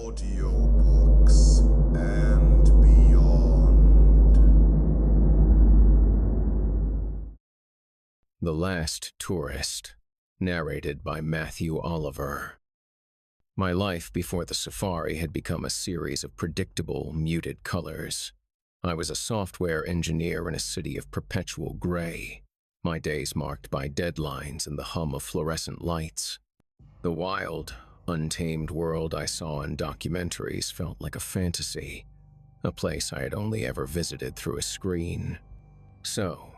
Audiobooks and beyond. The Last Tourist, narrated by Matthew Oliver. My life before the safari had become a series of predictable, muted colors. I was a software engineer in a city of perpetual gray, my days marked by deadlines and the hum of fluorescent lights. The wild, untamed world I saw in documentaries felt like a fantasy, a place I had only ever visited through a screen. So,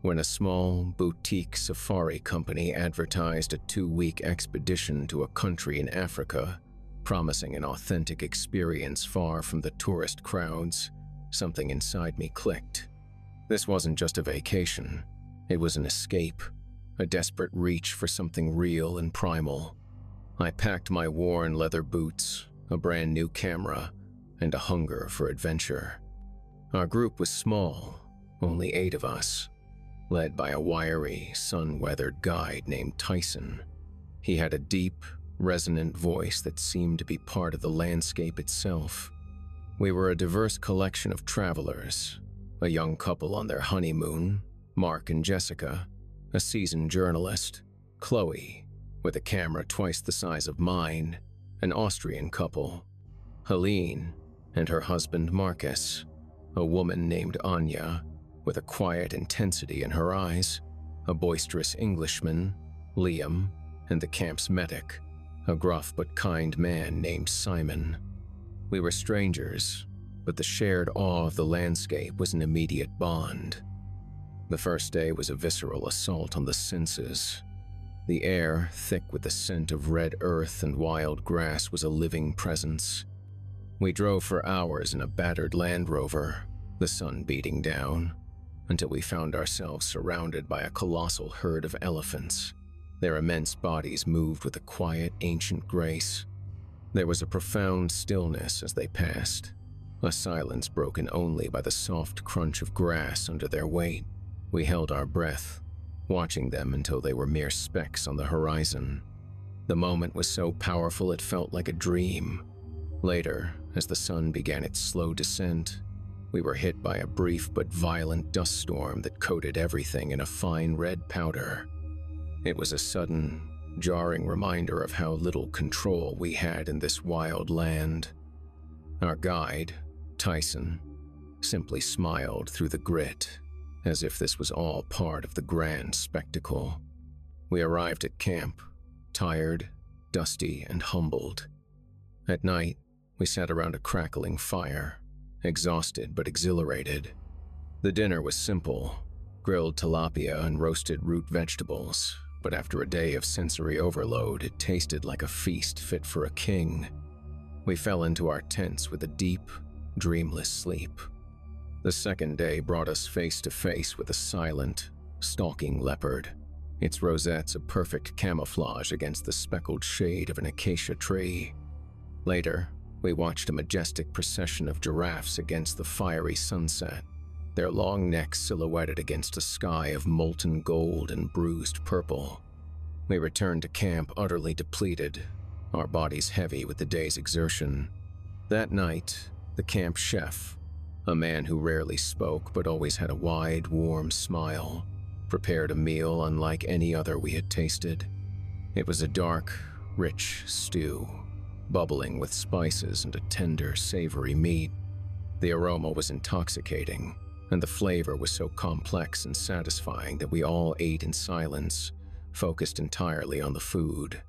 when a small, boutique safari company advertised a 2-week expedition to a country in Africa, promising an authentic experience far from the tourist crowds, something inside me clicked. This wasn't just a vacation. It was an escape, a desperate reach for something real and primal. I packed my worn leather boots, a brand new camera, and a hunger for adventure. Our group was small, only 8 of us, led by a wiry, sun-weathered guide named Tyson. He had a deep, resonant voice that seemed to be part of the landscape itself. We were a diverse collection of travelers, a young couple on their honeymoon, Mark and Jessica, a seasoned journalist, Chloe, with a camera twice the size of mine, an Austrian couple, Helene and her husband Marcus, a woman named Anya, with a quiet intensity in her eyes, a boisterous Englishman, Liam, and the camp's medic, a gruff but kind man named Simon. We were strangers, but the shared awe of the landscape was an immediate bond. The first day was a visceral assault on the senses. The air, thick with the scent of red earth and wild grass, was a living presence. We drove for hours in a battered Land Rover, the sun beating down, until we found ourselves surrounded by a colossal herd of elephants. Their immense bodies moved with a quiet, ancient grace. There was a profound stillness as they passed, a silence broken only by the soft crunch of grass under their weight. We held our breath, watching them until they were mere specks on the horizon. The moment was so powerful it felt like a dream. Later, as the sun began its slow descent, we were hit by a brief but violent dust storm that coated everything in a fine red powder. It was a sudden, jarring reminder of how little control we had in this wild land. Our guide, Tyson, simply smiled through the grit, as if this was all part of the grand spectacle. We arrived at camp, tired, dusty, and humbled. At night, we sat around a crackling fire, exhausted but exhilarated. The dinner was simple, grilled tilapia and roasted root vegetables, but after a day of sensory overload, it tasted like a feast fit for a king. We fell into our tents with a deep, dreamless sleep. The second day brought us face to face with a silent, stalking leopard, its rosettes a perfect camouflage against the speckled shade of an acacia tree. Later, we watched a majestic procession of giraffes against the fiery sunset, their long necks silhouetted against a sky of molten gold and bruised purple. We returned to camp utterly depleted, our bodies heavy with the day's exertion. That night, the camp chef, a man who rarely spoke but always had a wide, warm smile, prepared a meal unlike any other we had tasted. It was a dark, rich stew, bubbling with spices and a tender, savory meat. The aroma was intoxicating, and the flavor was so complex and satisfying that we all ate in silence, focused entirely on the food.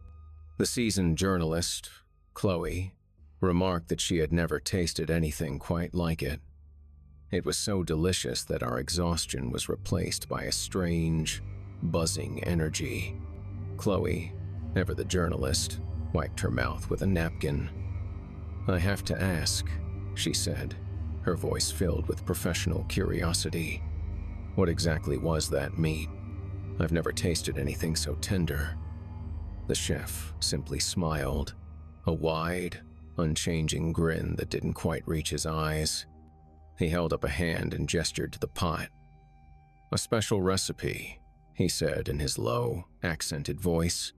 The seasoned journalist, Chloe, remarked that she had never tasted anything quite like it. It was so delicious that our exhaustion was replaced by a strange, buzzing energy. Chloe, ever the journalist, wiped her mouth with a napkin. "I have to ask," she said, her voice filled with professional curiosity. "What exactly was that meat? I've never tasted anything so tender." The chef simply smiled, a wide, unchanging grin that didn't quite reach his eyes. He held up a hand and gestured to the pot. "A special recipe," he said in his low, accented voice.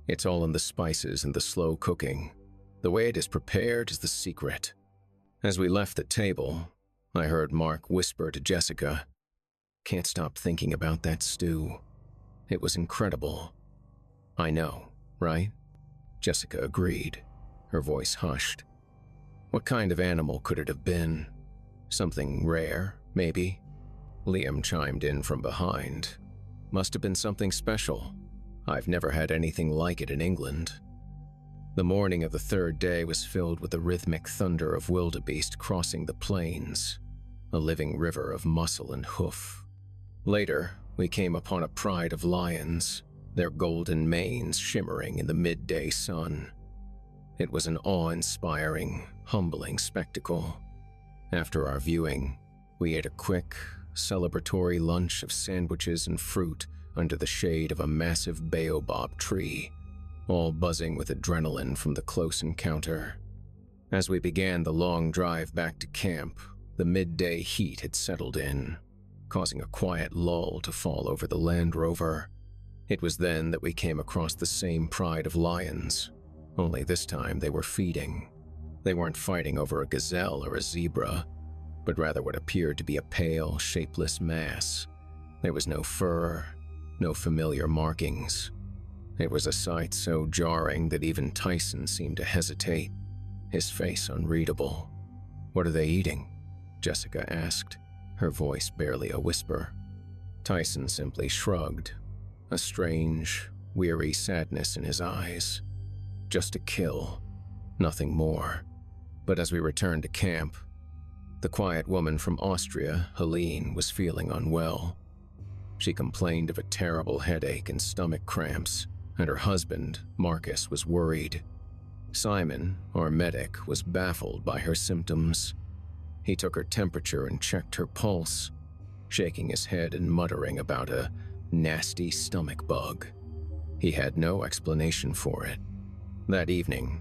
"It's all in the spices and the slow cooking. The way it is prepared is the secret. As we left the table, I heard Mark whisper to Jessica, "Can't stop thinking about that stew. It was incredible." "I know, right?" Jessica agreed, her voice hushed. "What kind of animal could it have been? Something rare, maybe?" Liam chimed in from behind. "Must have been something special. I've never had anything like it in England." The morning of the third day was filled with the rhythmic thunder of wildebeest crossing the plains, a living river of muscle and hoof. Later, we came upon a pride of lions, their golden manes shimmering in the midday sun. It was an awe-inspiring, humbling spectacle. After our viewing, we ate a quick, celebratory lunch of sandwiches and fruit under the shade of a massive baobab tree, all buzzing with adrenaline from the close encounter. As we began the long drive back to camp, the midday heat had settled in, causing a quiet lull to fall over the Land Rover. It was then that we came across the same pride of lions, only this time they were feeding. They weren't fighting over a gazelle or a zebra, but rather what appeared to be a pale, shapeless mass. There was no fur, no familiar markings. It was a sight so jarring that even Tyson seemed to hesitate, his face unreadable. "What are they eating?" Jessica asked, her voice barely a whisper. Tyson simply shrugged, a strange, weary sadness in his eyes. Just a kill, nothing more. But as we returned to camp, the quiet woman from Austria, Helene, was feeling unwell. She complained of a terrible headache and stomach cramps, and her husband, Marcus, was worried. Simon, our medic, was baffled by her symptoms. He took her temperature and checked her pulse, shaking his head and muttering about a nasty stomach bug. He had no explanation for it. That evening,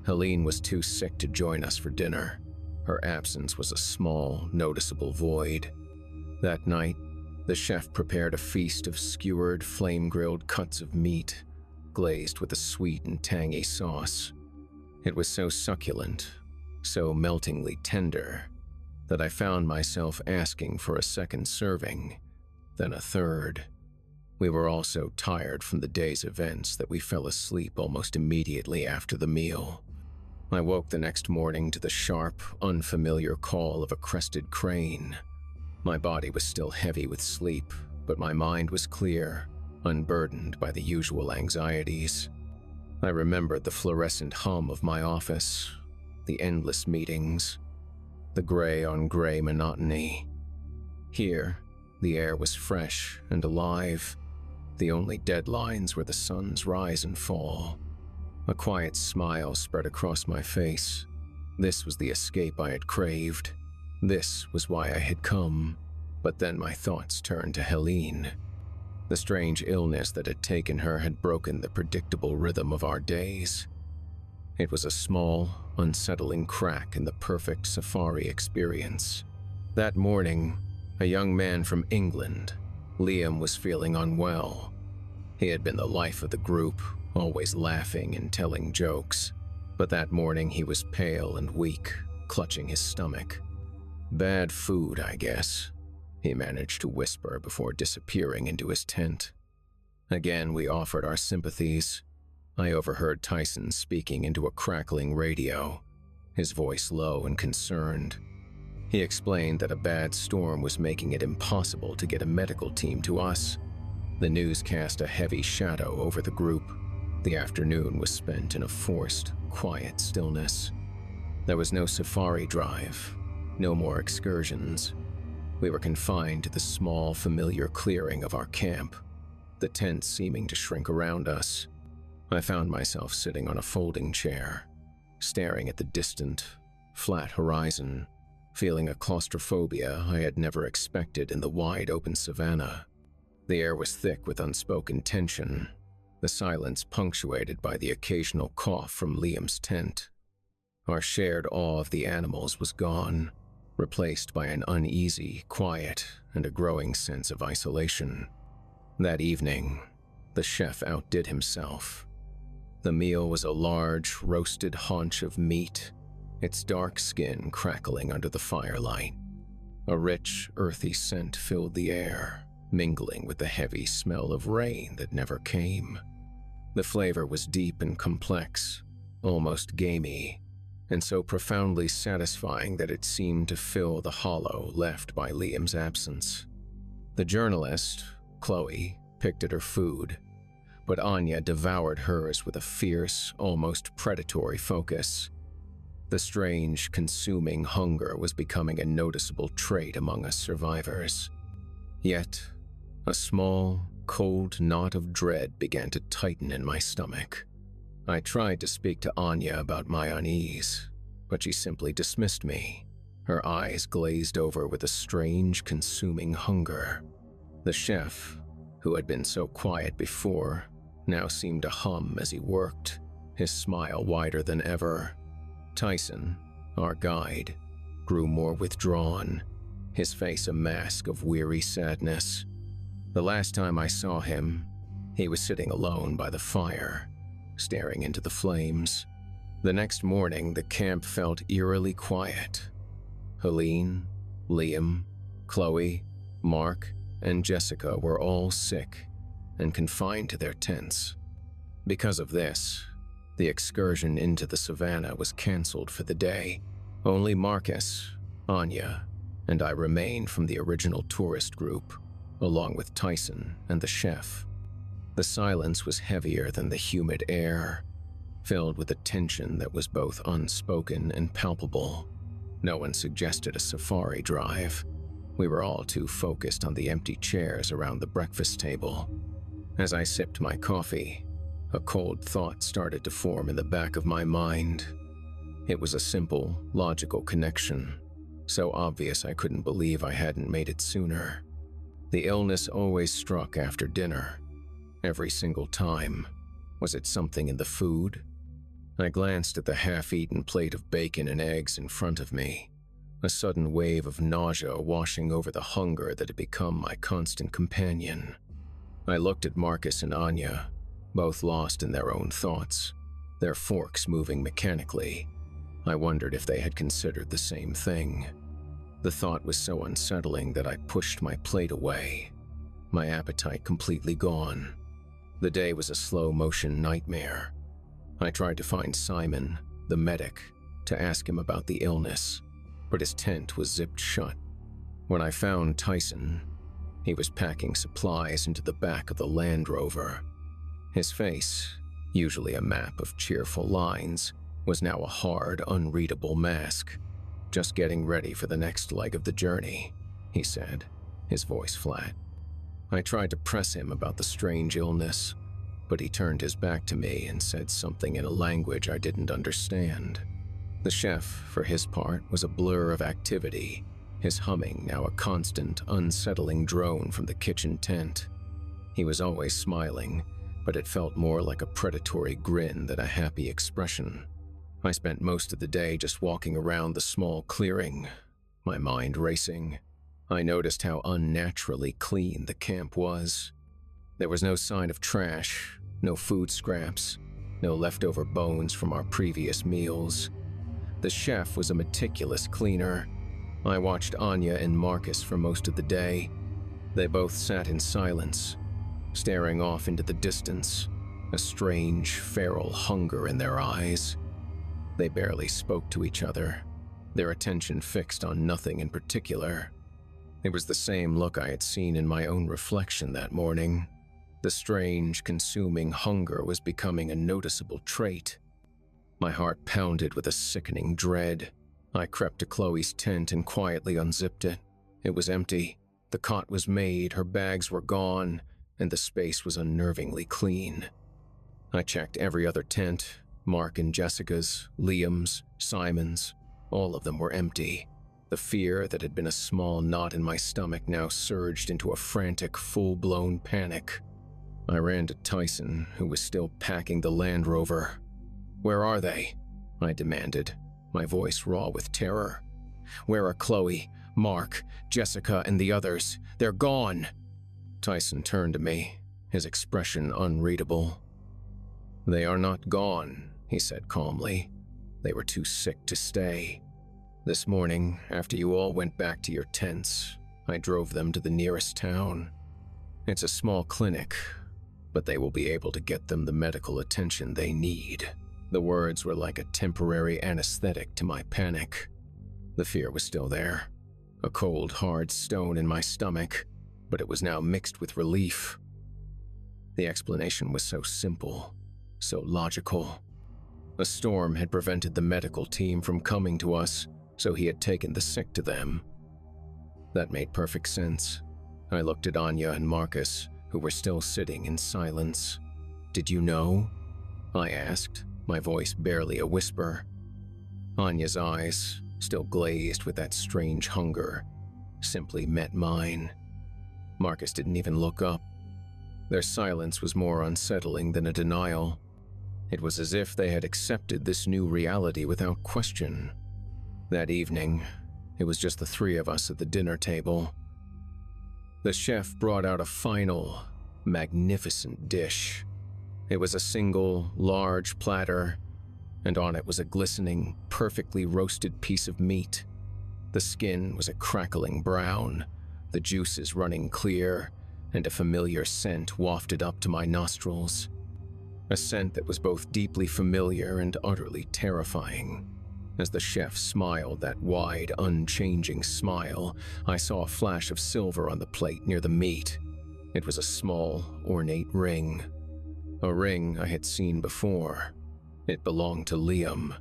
Helene was too sick to join us for dinner. Her absence was a small, noticeable void. That night, the chef prepared a feast of skewered, flame-grilled cuts of meat, glazed with a sweet and tangy sauce. It was so succulent, so meltingly tender, that I found myself asking for a second serving, then a third. We were all so tired from the day's events that we fell asleep almost immediately after the meal. I woke the next morning to the sharp, unfamiliar call of a crested crane. My body was still heavy with sleep, but my mind was clear, unburdened by the usual anxieties. I remembered the fluorescent hum of my office, the endless meetings, the gray-on-gray monotony. Here, the air was fresh and alive. The only deadlines were the sun's rise and fall. A quiet smile spread across my face. This was the escape I had craved. This was why I had come. But then my thoughts turned to Helene. The strange illness that had taken her had broken the predictable rhythm of our days. It was a small, unsettling crack in the perfect safari experience. That morning, a young man from England, Liam, was feeling unwell. He had been the life of the group, always laughing and telling jokes. But that morning he was pale and weak, clutching his stomach. "Bad food, I guess," he managed to whisper before disappearing into his tent. Again, we offered our sympathies. I overheard Tyson speaking into a crackling radio, his voice low and concerned. He explained that a bad storm was making it impossible to get a medical team to us. The news cast a heavy shadow over the group. The afternoon was spent in a forced, quiet stillness. There was no safari drive, no more excursions. We were confined to the small, familiar clearing of our camp, the tents seeming to shrink around us. I found myself sitting on a folding chair, staring at the distant, flat horizon, feeling a claustrophobia I had never expected in the wide-open savanna. The air was thick with unspoken tension, the silence punctuated by the occasional cough from Liam's tent. Our shared awe of the animals was gone, replaced by an uneasy quiet and a growing sense of isolation. That evening, the chef outdid himself. The meal was a large, roasted haunch of meat, its dark skin crackling under the firelight. A rich, earthy scent filled the air, mingling with the heavy smell of rain that never came. The flavor was deep and complex, almost gamey, and so profoundly satisfying that it seemed to fill the hollow left by Liam's absence. The journalist, Chloe, picked at her food, but Anya devoured hers with a fierce, almost predatory focus. The strange, consuming hunger was becoming a noticeable trait among us survivors. Yet, a small, cold knot of dread began to tighten in my stomach. I tried to speak to Anya about my unease, but she simply dismissed me. Her eyes glazed over with a strange, consuming hunger. The chef, who had been so quiet before, now seemed to hum as he worked, his smile wider than ever. Tyson, our guide, grew more withdrawn, his face a mask of weary sadness. The last time I saw him, he was sitting alone by the fire, staring into the flames. The next morning, the camp felt eerily quiet. Helene, Liam, Chloe, Mark, and Jessica were all sick and confined to their tents. Because of this, the excursion into the savannah was canceled for the day. Only Marcus, Anya, and I remained from the original tourist group, along with Tyson and the chef. The silence was heavier than the humid air, filled with a tension that was both unspoken and palpable. No one suggested a safari drive. We were all too focused on the empty chairs around the breakfast table. As I sipped my coffee, a cold thought started to form in the back of my mind. It was a simple, logical connection, so obvious I couldn't believe I hadn't made it sooner. The illness always struck after dinner, every single time. Was it something in the food? I glanced at the half-eaten plate of bacon and eggs in front of me, a sudden wave of nausea washing over the hunger that had become my constant companion. I looked at Marcus and Anya, both lost in their own thoughts, their forks moving mechanically. I wondered if they had considered the same thing. The thought was so unsettling that I pushed my plate away, my appetite completely gone. The day was a slow-motion nightmare. I tried to find Simon, the medic, to ask him about the illness, but his tent was zipped shut. When I found Tyson, he was packing supplies into the back of the Land Rover. His face, usually a map of cheerful lines, was now a hard, unreadable mask. "Just getting ready for the next leg of the journey," he said, his voice flat. I tried to press him about the strange illness, but he turned his back to me and said something in a language I didn't understand. The chef, for his part, was a blur of activity, his humming now a constant, unsettling drone from the kitchen tent. He was always smiling, but it felt more like a predatory grin than a happy expression. I spent most of the day just walking around the small clearing, my mind racing. I noticed how unnaturally clean the camp was. There was no sign of trash, no food scraps, no leftover bones from our previous meals. The chef was a meticulous cleaner. I watched Anya and Marcus for most of the day. They both sat in silence, staring off into the distance, a strange, feral hunger in their eyes. They barely spoke to each other, their attention fixed on nothing in particular. It was the same look I had seen in my own reflection that morning. The strange, consuming hunger was becoming a noticeable trait. My heart pounded with a sickening dread. I crept to Chloe's tent and quietly unzipped it. It was empty. The cot was made, her bags were gone, and the space was unnervingly clean. I checked every other tent, Mark and Jessica's, Liam's, Simon's. All of them were empty. The fear that had been a small knot in my stomach now surged into a frantic, full-blown panic. I ran to Tyson, who was still packing the Land Rover. "Where are they?" I demanded, my voice raw with terror. "Where are Chloe, Mark, Jessica, and the others? They're gone!" Tyson turned to me, his expression unreadable. "They are not gone," he said calmly. "They were too sick to stay. This morning, after you all went back to your tents, I drove them to the nearest town. It's a small clinic, but they will be able to get them the medical attention they need." The words were like a temporary anesthetic to my panic. The fear was still there, a cold, hard stone in my stomach, but it was now mixed with relief. The explanation was so simple, so logical. A storm had prevented the medical team from coming to us, so he had taken the sick to them. That made perfect sense. I looked at Anya and Marcus, who were still sitting in silence. "Did you know?" I asked, my voice barely a whisper. Anya's eyes, still glazed with that strange hunger, simply met mine. Marcus didn't even look up. Their silence was more unsettling than a denial. It was as if they had accepted this new reality without question. That evening, it was just the three of us at the dinner table. The chef brought out a final, magnificent dish. It was a single, large platter, and on it was a glistening, perfectly roasted piece of meat. The skin was a crackling brown, the juices running clear, and a familiar scent wafted up to my nostrils. A scent that was both deeply familiar and utterly terrifying. As the chef smiled that wide, unchanging smile, I saw a flash of silver on the plate near the meat. It was a small, ornate ring. A ring I had seen before. It belonged to Liam.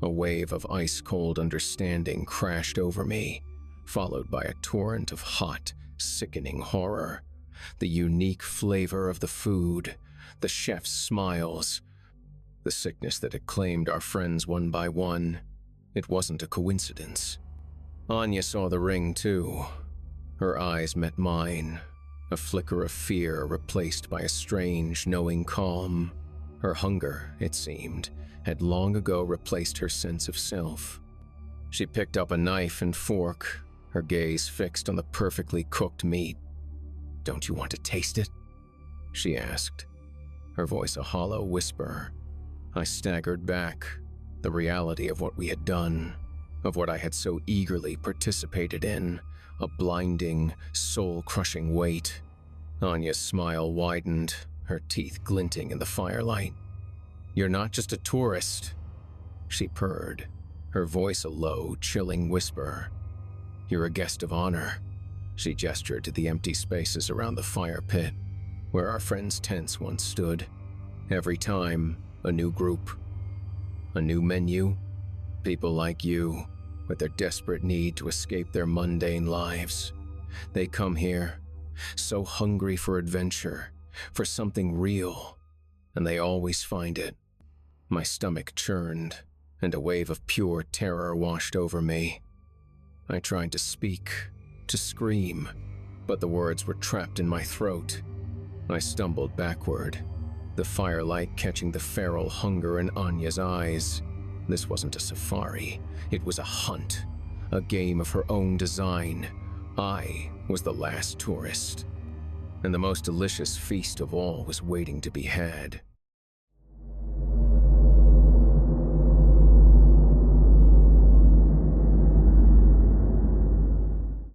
A wave of ice-cold understanding crashed over me, followed by a torrent of hot, sickening horror. The unique flavor of the food, the chef's smiles, the sickness that had claimed our friends one by one. It wasn't a coincidence. Anya saw the ring too. Her eyes met mine, a flicker of fear replaced by a strange, knowing calm. Her hunger, it seemed, had long ago replaced her sense of self. She picked up a knife and fork, her gaze fixed on the perfectly cooked meat. "Don't you want to taste it?" she asked, her voice a hollow whisper. I staggered back, the reality of what we had done, of what I had so eagerly participated in, a blinding, soul-crushing weight. Anya's smile widened, her teeth glinting in the firelight. "You're not just a tourist," she purred, her voice a low, chilling whisper. "You're a guest of honor." She gestured to the empty spaces around the fire pit, where our friends' tents once stood. Every time, a new group, a new menu, people like you, with their desperate need to escape their mundane lives. They come here, so hungry for adventure, for something real, and they always find it. My stomach churned, and a wave of pure terror washed over me. I tried to speak, to scream, but the words were trapped in my throat. I stumbled backward, the firelight catching the feral hunger in Anya's eyes. This wasn't a safari, it was a hunt, a game of her own design. I was the last tourist, and the most delicious feast of all was waiting to be had.